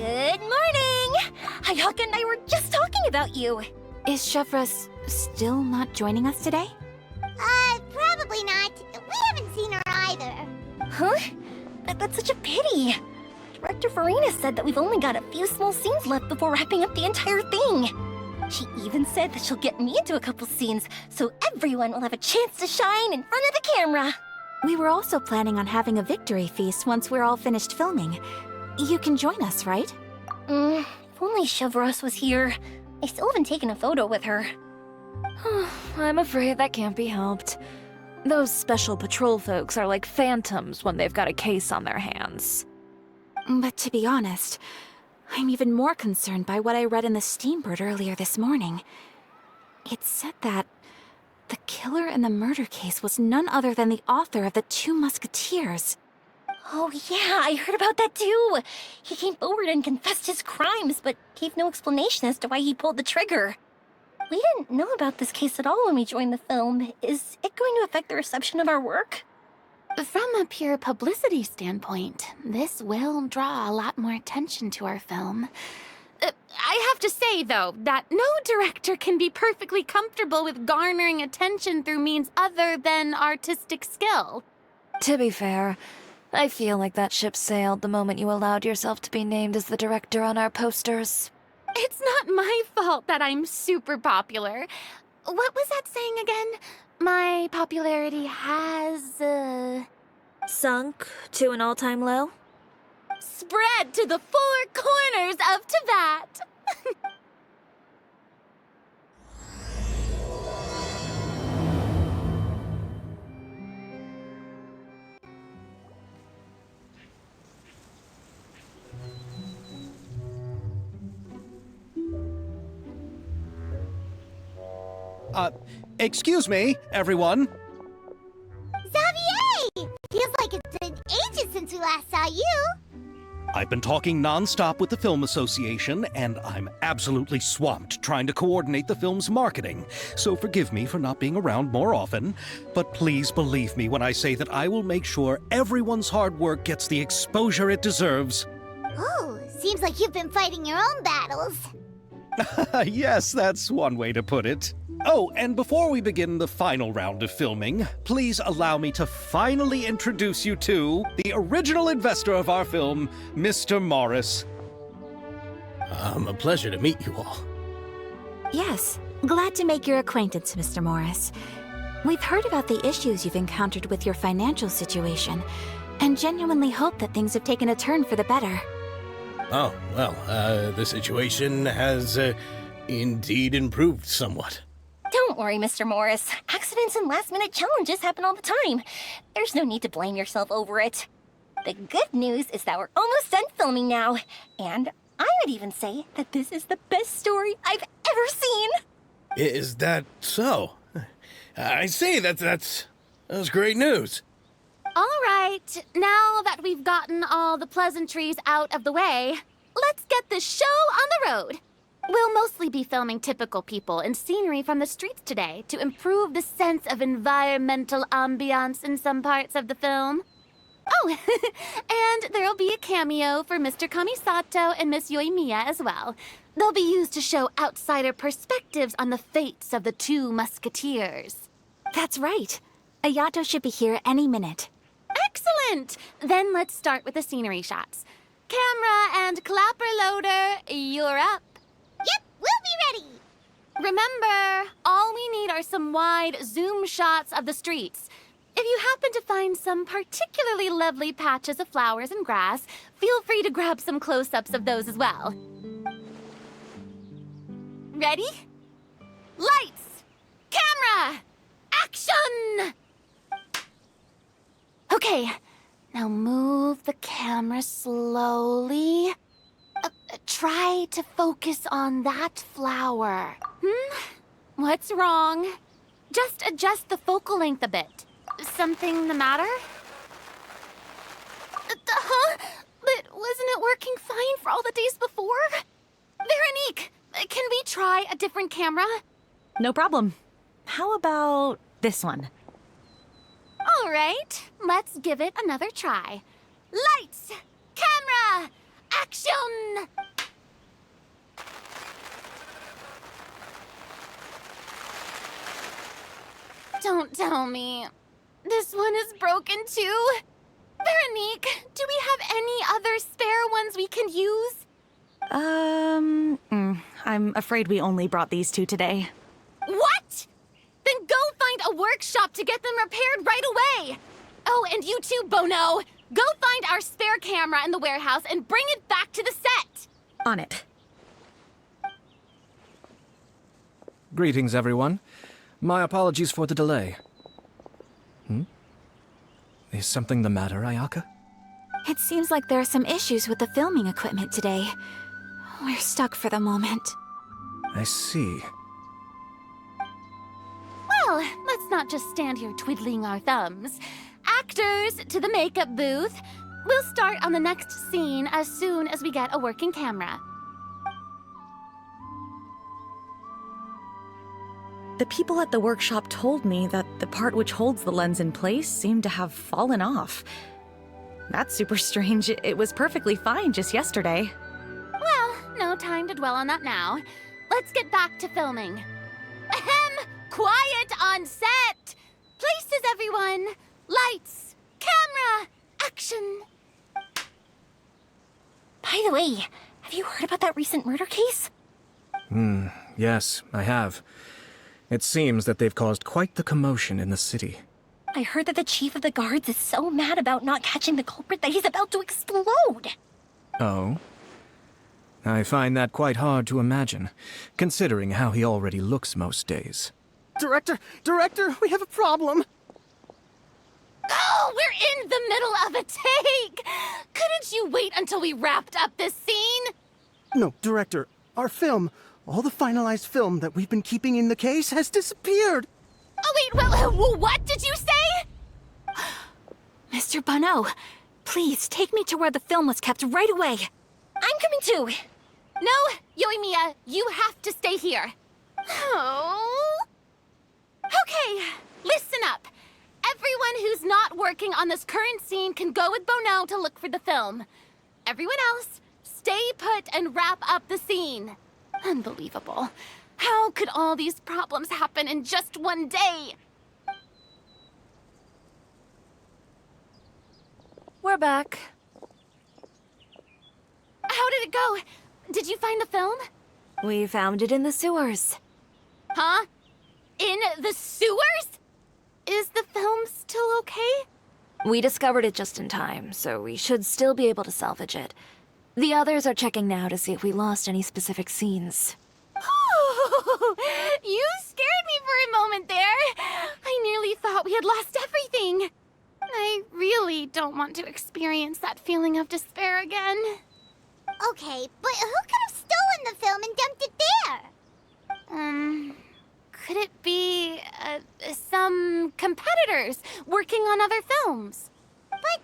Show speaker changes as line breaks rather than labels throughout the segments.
Good morning! Hayaka and I were just talking about you.
Is Chevra still not joining us today?
Probably not. We haven't seen her either.
Huh? That's such a pity. Director Farina said that we've only got a few small scenes left before wrapping up the entire thing. She even said that she'll get me into a couple scenes, so everyone will have a chance to shine in front of the camera.
We were also planning on having a victory feast once we're all finished filming. You can join us, right?
If only Chevros was here. I still haven't taken a photo with her.
I'm afraid that can't be helped. Those special patrol folks are like phantoms when they've got a case on their hands.
But to be honest, I'm even more concerned by what I read in the Steambird earlier this morning. It said that the killer in the murder case was none other than the author of the Two Musketeers.
Oh yeah, I heard about that too. He came forward and confessed his crimes, but gave no explanation as to why he pulled the trigger. We didn't know about this case at all when we joined the film. Is it going to affect the reception of our work?
From a pure publicity standpoint, this will draw a lot more attention to our film. I have to say, though, that no director can be perfectly comfortable with garnering attention through means other than artistic skill.
To be fair, I feel like that ship sailed the moment you allowed yourself to be named as the director on our posters.
It's not my fault that I'm super popular. What was that saying again? My popularity has,
Sunk to an all-time low?
spread to the four corners of Tibet.
Excuse me, everyone.
Xavier! Feels like it's been ages since we last saw you.
I've been talking non-stop with the Film Association, and I'm absolutely swamped trying to coordinate the film's marketing. So forgive me for not being around more often, but please believe me when I say that I will make sure everyone's hard work gets the exposure it deserves.
Oh, seems like you've been fighting your own battles.
Yes, that's one way to put it. Oh, and before we begin the final round of filming, please allow me to finally introduce you to the original investor of our film, Mr. Morris.
A pleasure to meet you all.
Yes, glad to make your acquaintance, Mr. Morris. We've heard about the issues you've encountered with your financial situation, and genuinely hope that things have taken a turn for the better.
Oh, well, the situation has indeed improved somewhat.
Don't worry, Mr. Morris. Accidents and last-minute challenges happen all the time. There's no need to blame yourself over it. The good news is that we're almost done filming now, and I would even say that this is the best story I've ever seen.
Is that so? I say that's great news.
All right, now that we've gotten all the pleasantries out of the way, let's get this show on the road. We'll mostly be filming typical people and scenery from the streets today to improve the sense of environmental ambiance in some parts of the film. Oh, and there'll be a cameo for Mr. Kamisato and Miss Yoimiya as well. They'll be used to show outsider perspectives on the fates of the Two Musketeers.
That's right. Ayato should be here any minute.
Excellent! Then let's start with the scenery shots. Camera and clapper loader, you're up.
Yep, we'll be ready.
Remember, all we need are some wide zoom shots of the streets. If you happen to find some particularly lovely patches of flowers and grass, feel free to grab some close-ups of those as well. Ready? Lights! Camera! Action! Okay, now move the camera slowly. Try to focus on that flower. What's wrong? Just adjust the focal length a bit. Something the matter? Huh? But wasn't it working fine for all the days before? Veronique, can we try a different camera?
No problem. How about this one?
All right, let's give it another try. Lights! Camera! Action! Don't tell me. This one is broken too. Veronique, do we have any other spare ones we can use?
I'm afraid we only brought these two today.
What? Then go find a workshop to get them repaired right away. Oh, and you too, Bono. Go find our spare camera in the warehouse and bring it back to the set.
On it.
Greetings, everyone. My apologies for the delay. Is something the matter, Ayaka?
It seems like there are some issues with the filming equipment today. We're stuck for the moment.
I see.
Well, let's not just stand here twiddling our thumbs. Actors, to the makeup booth. We'll start on the next scene as soon as we get a working camera.
The people at the workshop told me that the part which holds the lens in place seemed to have fallen off. That's super strange. It was perfectly fine just yesterday.
Well, no time to dwell on that now. Let's get back to filming. Ahem! Quiet on set! Places, everyone! Lights! Camera! Action!
By the way, have you heard about that recent murder case?
Yes, I have. It seems that they've caused quite the commotion in the city.
I heard that the chief of the guards is so mad about not catching the culprit that he's about to explode.
Oh? I find that quite hard to imagine, considering how he already looks most days.
Director, we have a problem.
Oh, we're in the middle of a take! Couldn't you wait until we wrapped up this scene?
No, Director, our film, all the finalized film that we've been keeping in the case has disappeared.
Oh, wait, what did you say?
Mr. Bono, please take me to where the film was kept right away.
I'm coming too.
No, Yoimiya, you have to stay here. Oh. Okay, listen up. Everyone who's not working on this current scene can go with Bono to look for the film. Everyone else, stay put and wrap up the scene. Unbelievable. How could all these problems happen in just one day?
We're back.
How did it go? Did you find the film?
We found it in the sewers.
Huh? In the sewers? Is the film still okay?
We discovered it just in time, so we should still be able to salvage it. The others are checking now to see if we lost any specific scenes.
You scared me for a moment there. I nearly thought we had lost everything. I really don't want to experience that feeling of despair again.
Okay, but who could have stolen the film and dumped it there?
Could it be, some competitors working on other films?
But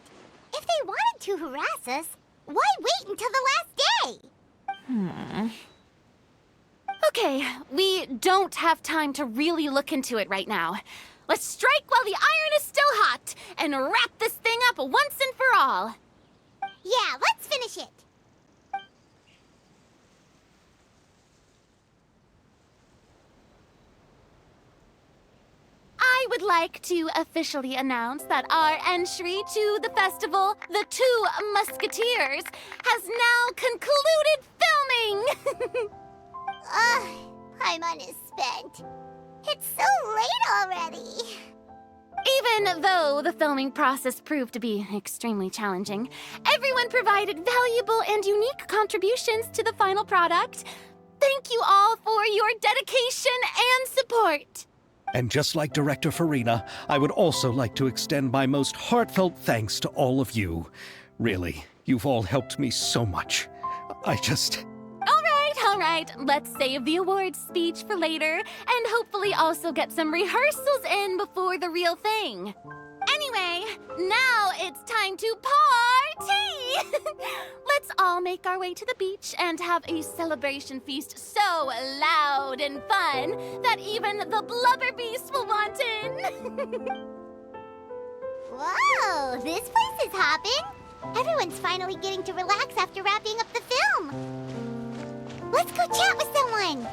if they wanted to harass us, why wait until the last day?
Okay, we don't have time to really look into it right now. Let's strike while the iron is still hot and wrap this thing up once and for all.
Yeah, let's finish it.
I would like to officially announce that our entry to the festival, The Two Musketeers, has now concluded filming!
Paimon is spent. It's so late already.
Even though the filming process proved to be extremely challenging, everyone provided valuable and unique contributions to the final product. Thank you all for your dedication and support.
And just like Director Farina, I would also like to extend my most heartfelt thanks to all of you. Really, you've all helped me so much.
All right, let's save the awards speech for later and hopefully also get some rehearsals in before the real thing. Anyway, now it's time to party! Let's all make our way to the beach and have a celebration feast so loud and fun that even the blubber beast will want in.
Whoa, this place is hopping. Everyone's finally getting to relax after wrapping up the film. Let's go chat with someone.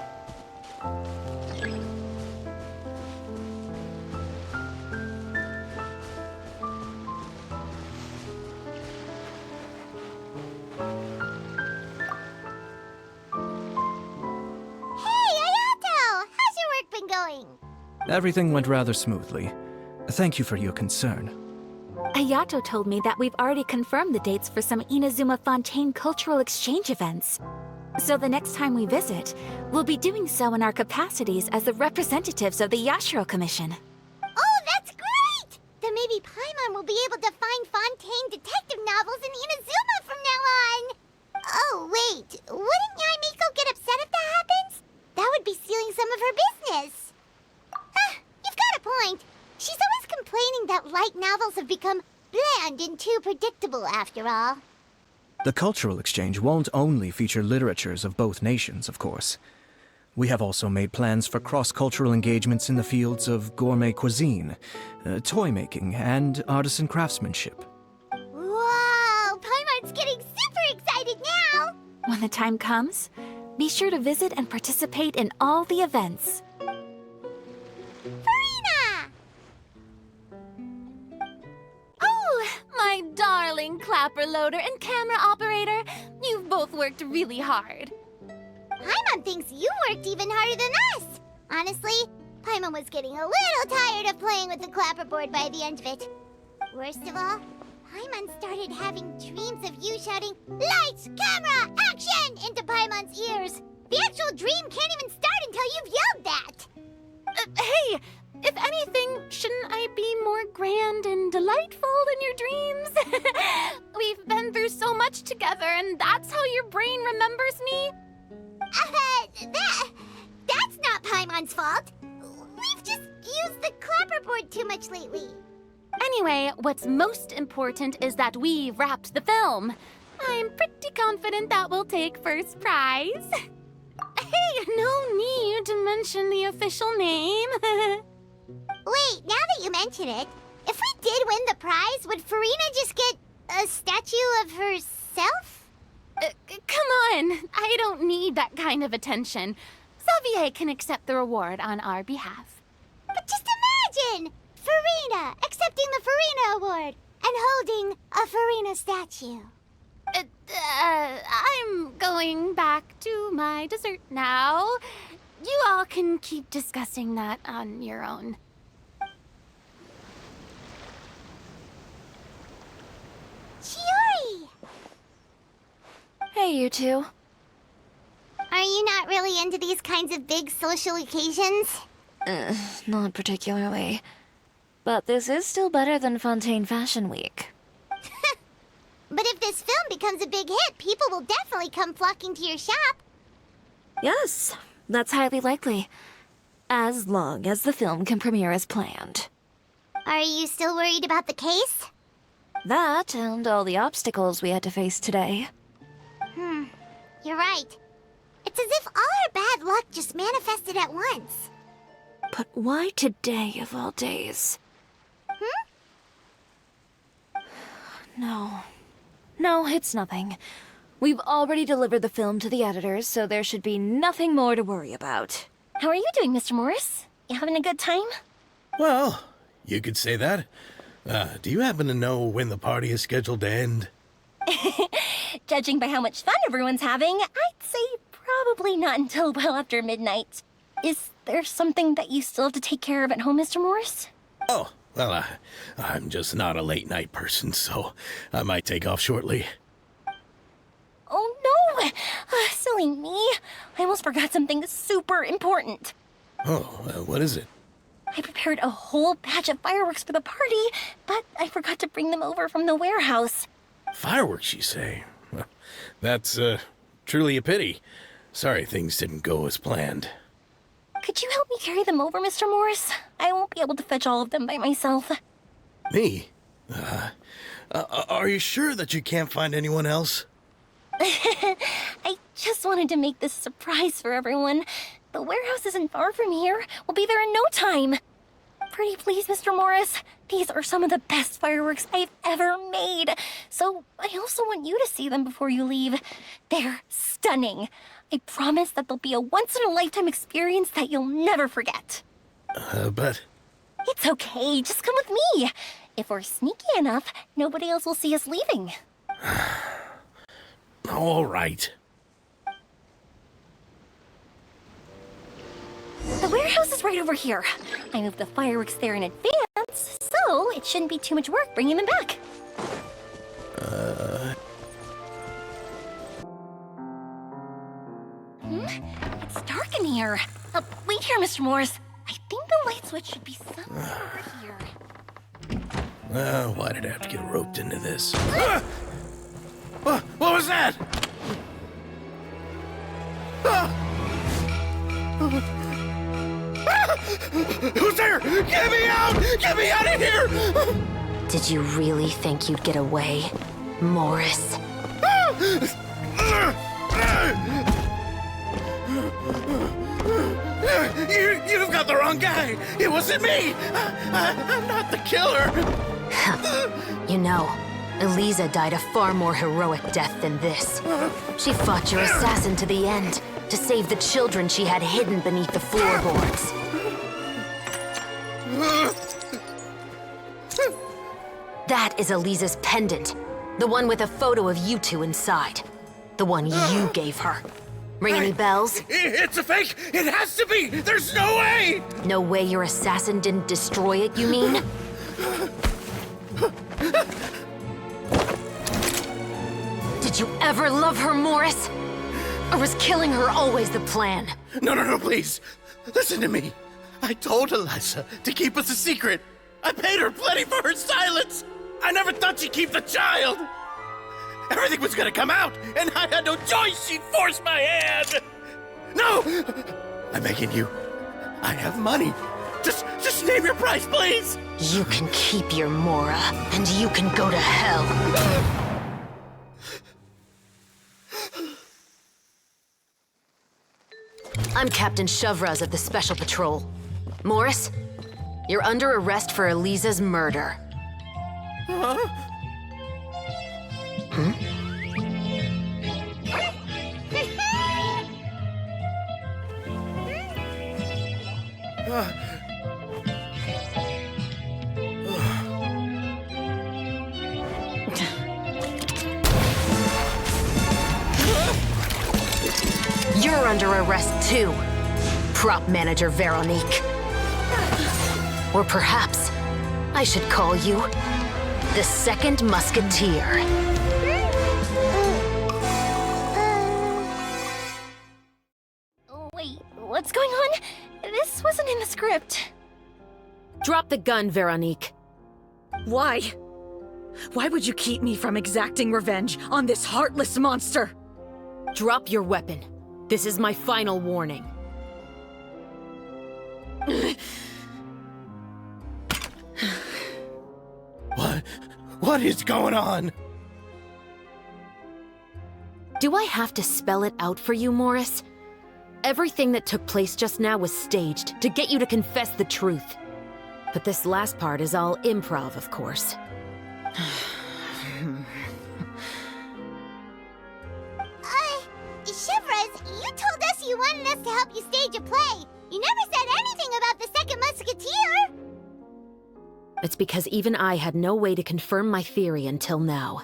Hey, Ayato! How's your work been going?
Everything went rather smoothly. Thank you for your concern.
Ayato told me that we've already confirmed the dates for some Inazuma Fontaine cultural exchange events. So the next time we visit, we'll be doing so in our capacities as the representatives of the Yashiro Commission.
Oh, that's great! Then maybe Paimon will be able to find Fontaine detective novels in Inazuma from now on! Oh, wait. Wouldn't Yaimiko get upset if that happens? That would be stealing some of her business. You've got a point. She's always complaining that light novels have become bland and too predictable after all.
The cultural exchange won't only feature literatures of both nations, of course. We have also made plans for cross-cultural engagements in the fields of gourmet cuisine, toy making, and artisan craftsmanship.
Whoa! Paimon's getting super excited now!
When the time comes, be sure to visit and participate in all the events.
Farina!
Oh, my darling clapper loader and camera operator. You've both worked really hard.
Paimon thinks you worked even harder than us. Honestly, Paimon was getting a little tired of playing with the clapperboard by the end of it. Worst of all, Paimon started having dreams of you shouting, "Lights, camera, action!" into Paimon's ears. The actual dream can't even start until you've yelled that.
Hey, if anything, shouldn't I be more grand and delightful in your dreams? We've been through so much together, and that's how your brain remembers me?
That's not Paimon's fault. We've just used the clapperboard too much lately.
Anyway, what's most important is that we wrapped the film. I'm pretty confident that we'll take first prize. Hey, no need to mention the official name.
Wait, now that you mention it, if we did win the prize, would Farina just get a statue of herself?
Come on, I don't need that kind of attention. Xavier can accept the reward on our behalf.
But just imagine! Farina accepting the Farina Award and holding a Farina statue.
I'm going back to my dessert now. You all can keep discussing that on your own.
Chiori!
Hey, you two.
Are you not really into these kinds of big social occasions?
Not particularly. But this is still better than Fontaine Fashion Week.
But if this film becomes a big hit, people will definitely come flocking to your shop.
Yes, that's highly likely. As long as the film can premiere as planned.
Are you still worried about the case?
That and all the obstacles we had to face today.
You're right. It's as if all our bad luck just manifested at once.
But why today of all days? No, it's nothing. We've already delivered the film to the editors, so there should be nothing more to worry about.
How are you doing, Mr. Morris? You having a good time?
Well, you could say that. Do you happen to know when the party is scheduled to end?
Judging by how much fun everyone's having, I'd say probably not until well after midnight. Is there something that you still have to take care of at home, Mr. Morris?
Oh, well, I'm just not a late night person, so I might take off shortly.
Oh no! Silly me. I almost forgot something super important.
Oh, what is it?
I prepared a whole batch of fireworks for the party, but I forgot to bring them over from the warehouse.
Fireworks, you say? Well, that's, truly a pity. Sorry things didn't go as planned.
Could you help me carry them over, Mr. Morris? I won't be able to fetch all of them by myself.
Me? Are you sure that you can't find anyone else?
I just wanted to make this a surprise for everyone. The warehouse isn't far from here. We'll be there in no time. Pretty please, Mr. Morris. These are some of the best fireworks I've ever made. So I also want you to see them before you leave. They're stunning. I promise that they'll be a once-in-a-lifetime experience that you'll never forget.
But...
It's okay, just come with me. If we're sneaky enough, nobody else will see us leaving.
All right.
The warehouse is right over here. I moved the fireworks there in advance, so it shouldn't be too much work bringing them back. It's dark in here. Wait here, Mr. Morris. I think the light switch should be somewhere over here.
Why did I have to get roped into this? What was that? Who's there? Get me out! Get me out of here!
Did you really think you'd get away, Morris?
You've got the wrong guy! It wasn't me! I'm not the killer!
You know, Eliza died a far more heroic death than this. She fought your assassin to the end, to save the children she had hidden beneath the floorboards. That is Eliza's pendant. The one with a photo of you two inside. The one you gave her. Ring any bells?
It's a fake! It has to be! There's no way!
No way your assassin didn't destroy it, you mean? Did you ever love her, Morris? Or was killing her always the plan?
No, please. Listen to me. I told Eliza to keep us a secret. I paid her plenty for her silence. I never thought she'd keep the child. Everything was gonna come out, and I had no choice. She forced my hand. No! I'm begging you. I have money. Just name your price, please.
You can keep your Mora, and you can go to hell. I'm Captain Shovraz of the Special Patrol. Morris, you're under arrest for Eliza's murder. You're under arrest too, prop manager Veronique. Or perhaps I should call you the Second Musketeer.
Wait, what's going on? This wasn't in the script.
Drop the gun, Veronique.
Why? Why would you keep me from exacting revenge on this heartless monster?
Drop your weapon. This is my final warning.
What is going on?
Do I have to spell it out for you, Morris? Everything that took place just now was staged to get you to confess the truth. But this last part is all improv, of course.
Shivers, you told us you wanted us to help you stage a play. You never said anything about the Second Musketeer.
It's because even I had no way to confirm my theory until now.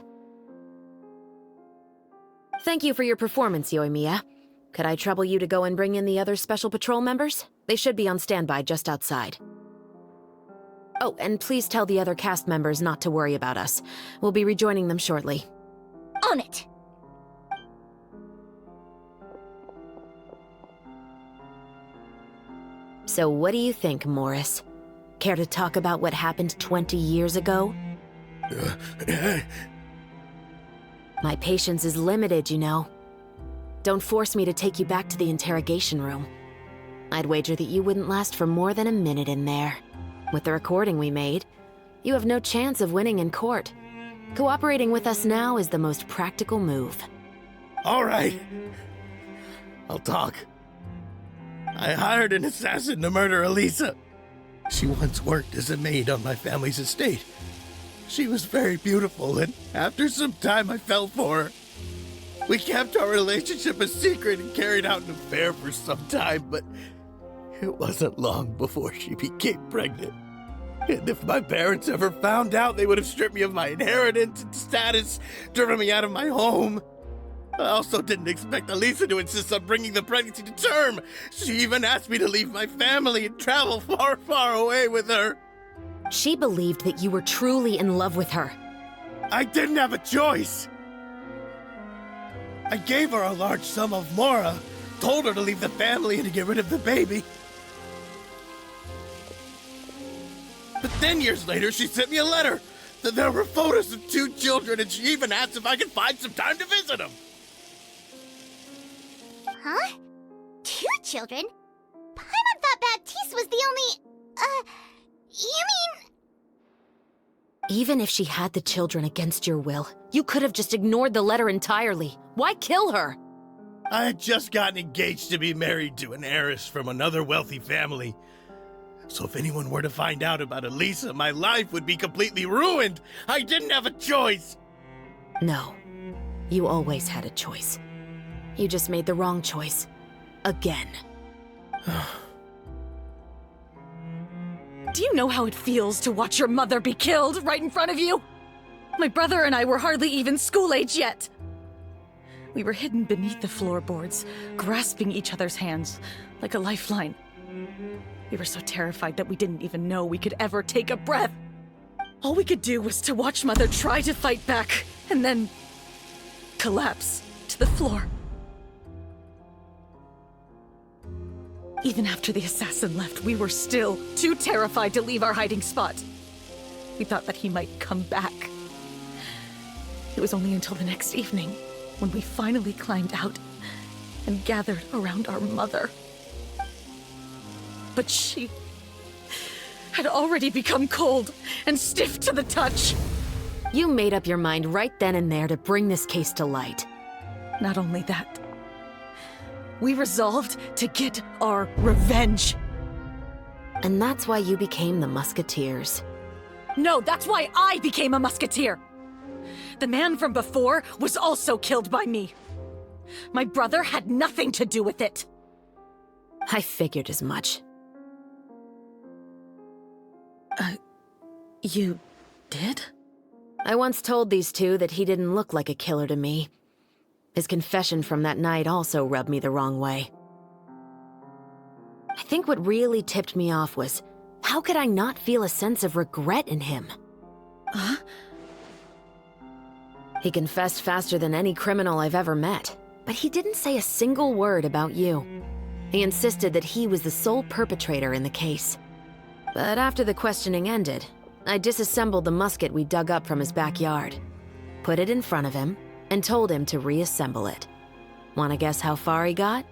Thank you for your performance, Yoimiya. Could I trouble you to go and bring in the other Special Patrol members? They should be on standby just outside. Oh, and please tell the other cast members not to worry about us. We'll be rejoining them shortly.
On it!
So what do you think, Morris? Care to talk about what happened 20 years ago? My patience is limited, you know. Don't force me to take you back to the interrogation room. I'd wager that you wouldn't last for more than a minute in there. With the recording we made, you have no chance of winning in court. Cooperating with us now is the most practical move.
All right. I'll talk. I hired an assassin to murder Eliza. She once worked as a maid on my family's estate. She was very beautiful, and after some time I fell for her. We kept our relationship a secret and carried out an affair for some time, but it wasn't long before she became pregnant. And if my parents ever found out, they would have stripped me of my inheritance and status, driven me out of my home. I also didn't expect Elisa to insist on bringing the pregnancy to term. She even asked me to leave my family and travel far, far away with her.
She believed that you were truly in love with her.
I didn't have a choice. I gave her a large sum of mora, told her to leave the family and to get rid of the baby. But then years later, she sent me a letter. There were photos of 2 children, and she even asked if I could find some time to visit them.
Huh? 2 children? Paimon thought Baptiste was the only... you mean...
Even if she had the children against your will, you could have just ignored the letter entirely. Why kill her?
I had just gotten engaged to be married to an heiress from another wealthy family. So if anyone were to find out about Elisa, my life would be completely ruined. I didn't have a choice.
No. You always had a choice. You just made the wrong choice. Again.
Do you know how it feels to watch your mother be killed right in front of you? My brother and I were hardly even school age yet. We were hidden beneath the floorboards, grasping each other's hands like a lifeline. We were so terrified that we didn't even know we could ever take a breath. All we could do was to watch Mother try to fight back, and then collapse to the floor. Even after the assassin left, we were still too terrified to leave our hiding spot. We thought that he might come back. It was only until the next evening when we finally climbed out and gathered around our mother. But she had already become cold and stiff to the touch.
You made up your mind right then and there to bring this case to light.
Not only that, we resolved to get our revenge.
And that's why you became the Musketeers.
No, that's why I became a musketeer. The man from before was also killed by me. My brother had nothing to do with it.
I figured as much.
You did?
I once told these two that he didn't look like a killer to me. His confession from that night also rubbed me the wrong way. I think what really tipped me off was, how could I not feel a sense of regret in him?
Huh?
He confessed faster than any criminal I've ever met, but he didn't say a single word about you. He insisted that he was the sole perpetrator in the case. But after the questioning ended, I disassembled the musket we dug up from his backyard, put it in front of him, and told him to reassemble it. Wanna guess how far he got?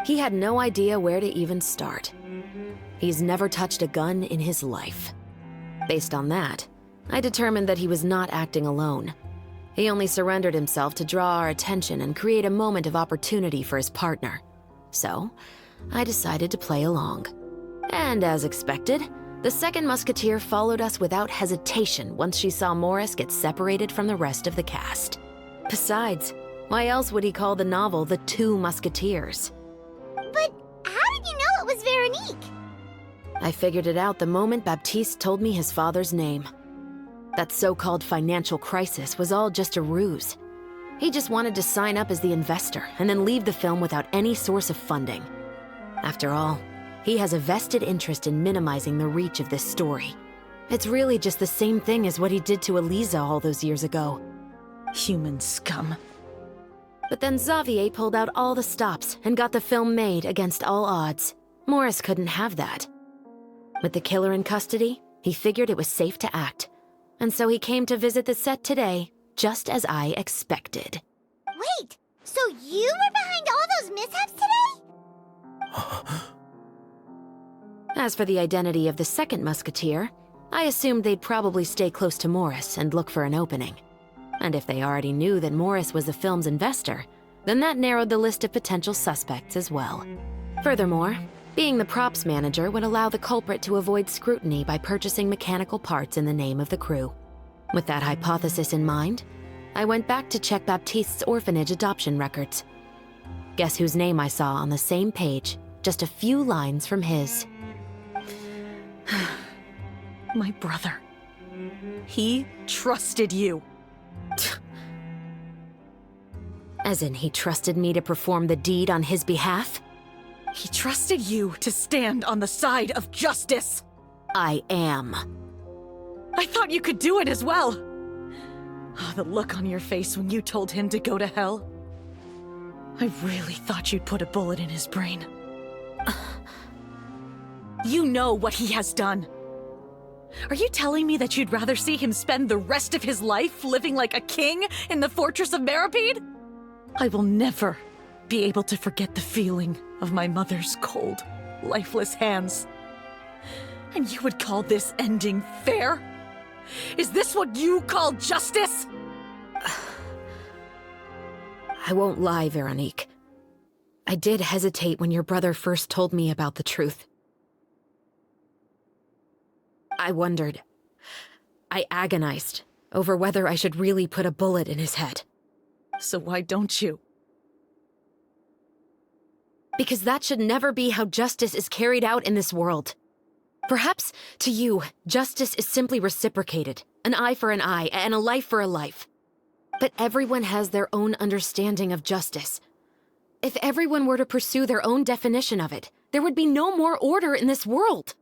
He had no idea where to even start. He's never touched a gun in his life. Based on that, I determined that he was not acting alone. He only surrendered himself to draw our attention and create a moment of opportunity for his partner. So, I decided to play along. And as expected, the second musketeer followed us without hesitation once she saw Morris get separated from the rest of the cast. Besides, why else would he call the novel The Two Musketeers?
But how did you know it was Veronique?
I figured it out the moment Baptiste told me his father's name. That so-called financial crisis was all just a ruse. He just wanted to sign up as the investor and then leave the film without any source of funding. After all, he has a vested interest in minimizing the reach of this story. It's really just the same thing as what he did to Elisa all those years ago.
Human scum.
But then Xavier pulled out all the stops and got the film made against all odds. Morris couldn't have that. With the killer in custody, he figured it was safe to act. And so he came to visit the set today, just as I expected.
Wait, so you were behind all those mishaps today?
As for the identity of the second musketeer, I assumed they'd probably stay close to Morris and look for an opening. And if they already knew that Morris was the film's investor, then that narrowed the list of potential suspects as well. Furthermore, being the props manager would allow the culprit to avoid scrutiny by purchasing mechanical parts in the name of the crew. With that hypothesis in mind, I went back to check Baptiste's orphanage adoption records. Guess whose name I saw on the same page, just a few lines from his.
My brother. He trusted you.
As in, he trusted me to perform the deed on his behalf?
He trusted you to stand on the side of justice.
I am.
I thought you could do it as well. Oh, the look on your face when you told him to go to hell. I really thought you'd put a bullet in his brain. You know what he has done. Are you telling me that you'd rather see him spend the rest of his life living like a king in the fortress of Meripede? I will never be able to forget the feeling of my mother's cold, lifeless hands. And you would call this ending fair? Is this what you call justice?
I won't lie, Veronique. I did hesitate when your brother first told me about the truth. I wondered. I agonized over whether I should really put a bullet in his head.
So why don't you?
Because that should never be how justice is carried out in this world. Perhaps, to you, justice is simply reciprocated. An eye for an eye, and a life for a life. But everyone has their own understanding of justice. If everyone were to pursue their own definition of it, there would be no more order in this world.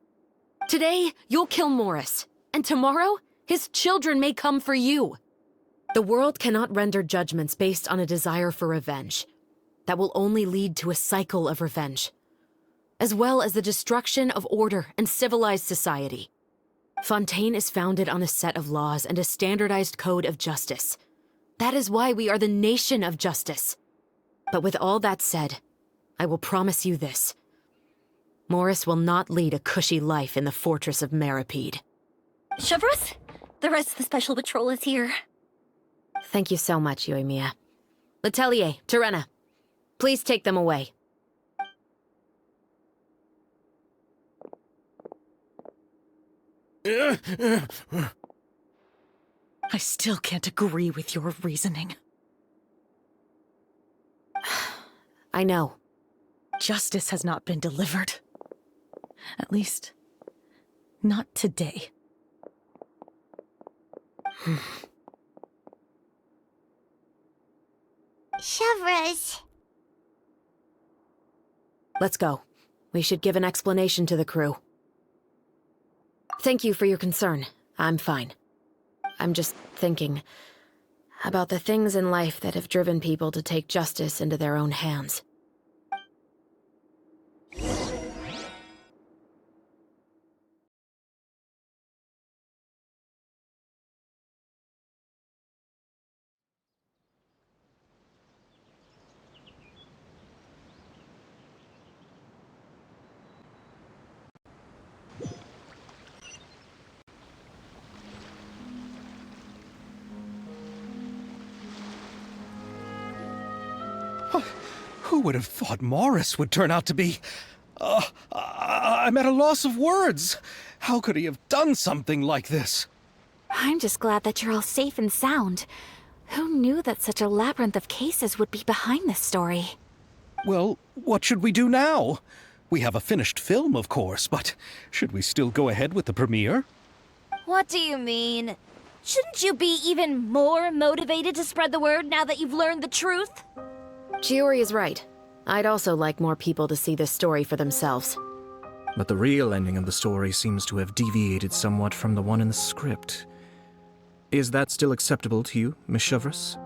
Today, you'll kill Morris, and tomorrow, his children may come for you. The world cannot render judgments based on a desire for revenge. That will only lead to a cycle of revenge, as well as the destruction of order and civilized society. Fontaine is founded on a set of laws and a standardized code of justice. That is why we are the nation of justice. But with all that said, I will promise you this. Morris will not lead a cushy life in the fortress of Meripede.
Chevreuse, the rest of the Special Patrol is here.
Thank you so much, Yoimiya. Letelier, Terena, please take them away.
I still can't agree with your reasoning.
I know.
Justice has not been delivered. At least, not today.
Chevreuse.
Let's go. We should give an explanation to the crew. Thank you for your concern. I'm fine. I'm just thinking about the things in life that have driven people to take justice into their own hands.
Who would have thought Morris would turn out to be... I'm at a loss of words. How could he have done something like this?
I'm just glad that you're all safe and sound. Who knew that such a labyrinth of cases would be behind this story?
Well, what should we do now? We have a finished film, of course, but should we still go ahead with the premiere?
What do you mean? Shouldn't you be even more motivated to spread the word now that you've learned the truth?
Chiori is right. I'd also like more people to see this story for themselves.
But the real ending of the story seems to have deviated somewhat from the one in the script. Is that still acceptable to you, Miss Chevreuse?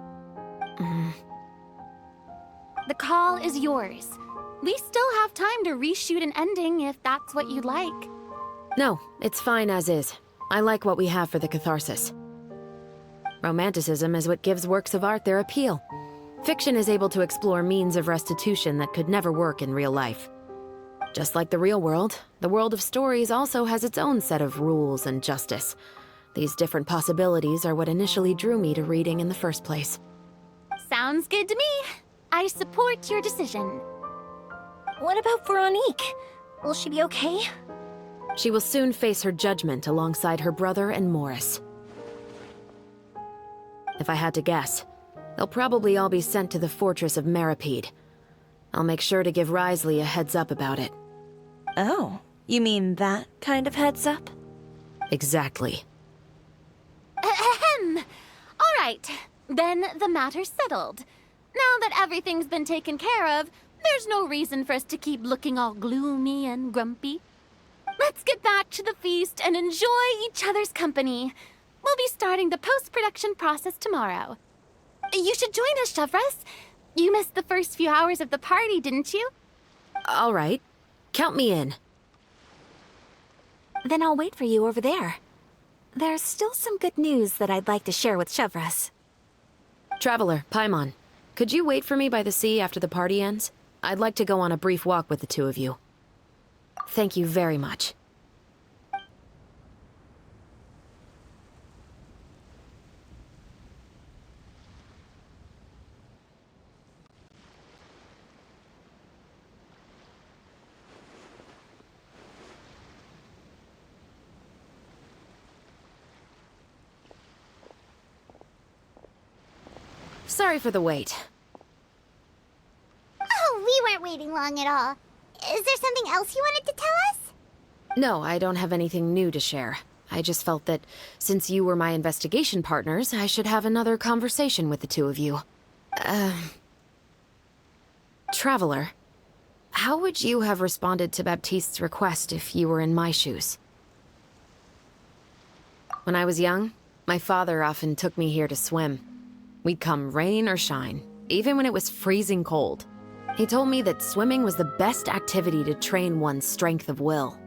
The call is yours. We still have time to reshoot an ending if that's what you'd like.
No, it's fine as is. I like what we have for the catharsis. Romanticism is what gives works of art their appeal. Fiction is able to explore means of restitution that could never work in real life. Just like the real world, the world of stories also has its own set of rules and justice. These different possibilities are what initially drew me to reading in the first place.
Sounds good to me. I support your decision.
What about Veronique? Will she be okay?
She will soon face her judgment alongside her brother and Morris. If I had to guess, they'll probably all be sent to the fortress of Meripede. I'll make sure to give Risley a heads up about it.
Oh, you mean that kind of heads up?
Exactly.
Ahem. All right, then the matter's settled. Now that everything's been taken care of, there's no reason for us to keep looking all gloomy and grumpy. Let's get back to the feast and enjoy each other's company. We'll be starting the post-production process tomorrow. You should join us, Chevres. You missed the first few hours of the party, didn't you?
All right. Count me in.
Then I'll wait for you over there. There's still some good news that I'd like to share with Chevres.
Traveler, Paimon, could you wait for me by the sea after the party ends? I'd like to go on a brief walk with the two of you. Thank you very much. Sorry for the wait.
Oh, we weren't waiting long at all. Is there something else you wanted to tell us?
No, I don't have anything new to share. I just felt that since you were my investigation partners, I should have another conversation with the two of you. Traveler, how would you have responded to Baptiste's request if you were in my shoes? When I was young, my father often took me here to swim. We'd come rain or shine, even when it was freezing cold. He told me that swimming was the best activity to train one's strength of will.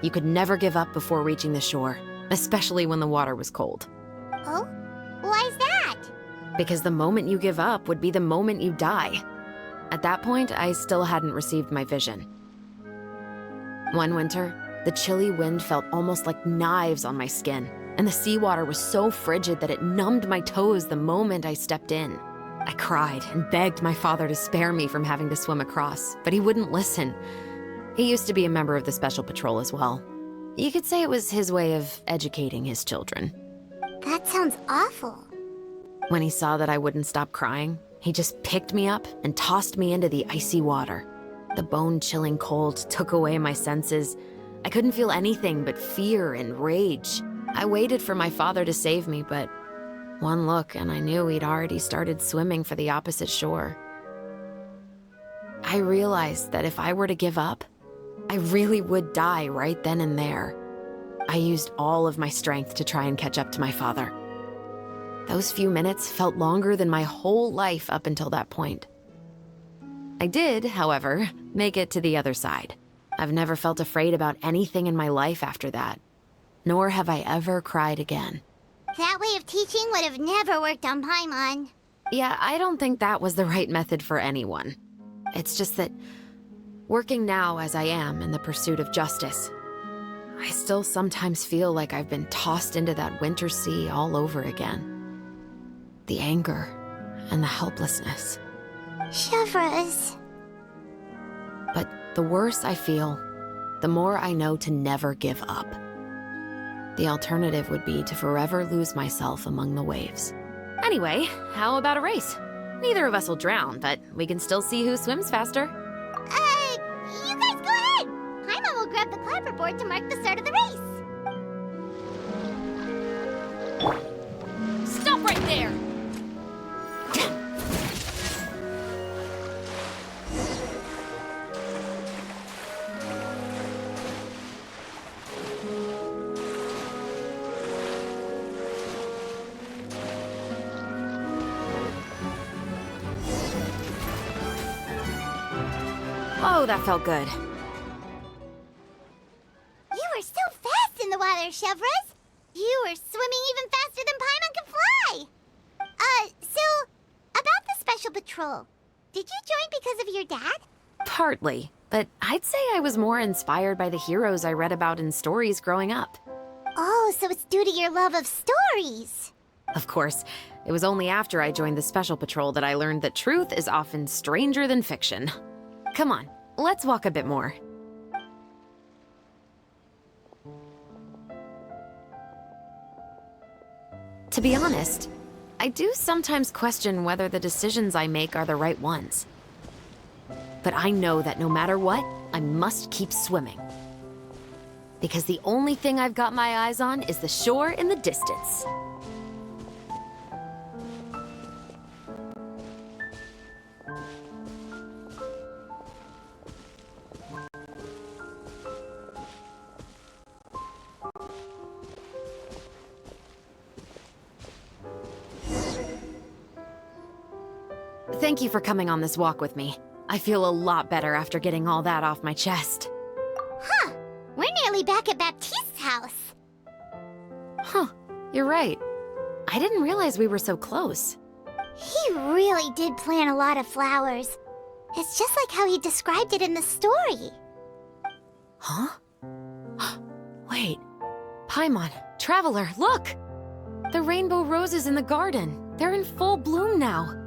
You could never give up before reaching the shore, especially when the water was cold.
Oh? Why's that?
Because the moment you give up would be the moment you die. At that point, I still hadn't received my vision. One winter, the chilly wind felt almost like knives on my skin, and the seawater was so frigid that it numbed my toes the moment I stepped in. I cried and begged my father to spare me from having to swim across, but he wouldn't listen. He used to be a member of the Special Patrol as well. You could say it was his way of educating his children.
That sounds awful.
When he saw that I wouldn't stop crying, he just picked me up and tossed me into the icy water. The bone-chilling cold took away my senses. I couldn't feel anything but fear and rage. I waited for my father to save me, but one look and I knew he'd already started swimming for the opposite shore. I realized that if I were to give up, I really would die right then and there. I used all of my strength to try and catch up to my father. Those few minutes felt longer than my whole life up until that point. I did, however, make it to the other side. I've never felt afraid about anything in my life after that, nor have I ever cried again.
That way of teaching would have never worked on Paimon.
Yeah, I don't think that was the right method for anyone. It's just that, working now as I am in the pursuit of justice, I still sometimes feel like I've been tossed into that winter sea all over again. The anger and the helplessness.
Chevres.
But the worse I feel, the more I know to never give up. The alternative would be to forever lose myself among the waves. Anyway, how about a race? Neither of us will drown, but we can still see who swims faster.
You guys go ahead! Paimon will grab the clapperboard to mark the start of the race.
Stop right there!
Oh, that felt good.
You were so fast in the water, Chevres! You were swimming even faster than Paimon can fly! So, about the Special Patrol, did you join because of your dad?
Partly, but I'd say I was more inspired by the heroes I read about in stories growing up.
Oh, so it's due to your love of stories.
Of course, it was only after I joined the Special Patrol that I learned that truth is often stranger than fiction. Come on, let's walk a bit more. To be honest, I do sometimes question whether the decisions I make are the right ones. But I know that no matter what, I must keep swimming. Because the only thing I've got my eyes on is the shore in the distance. Thank you for coming on this walk with me. I feel a lot better after getting all that off my chest.
Huh. We're nearly back at Baptiste's house.
Huh, you're right. I didn't realize we were so close.
He really did plant a lot of flowers. It's just like how he described it in the story.
Huh? Wait. Paimon, Traveler, look! The rainbow roses in the garden. They're in full bloom now.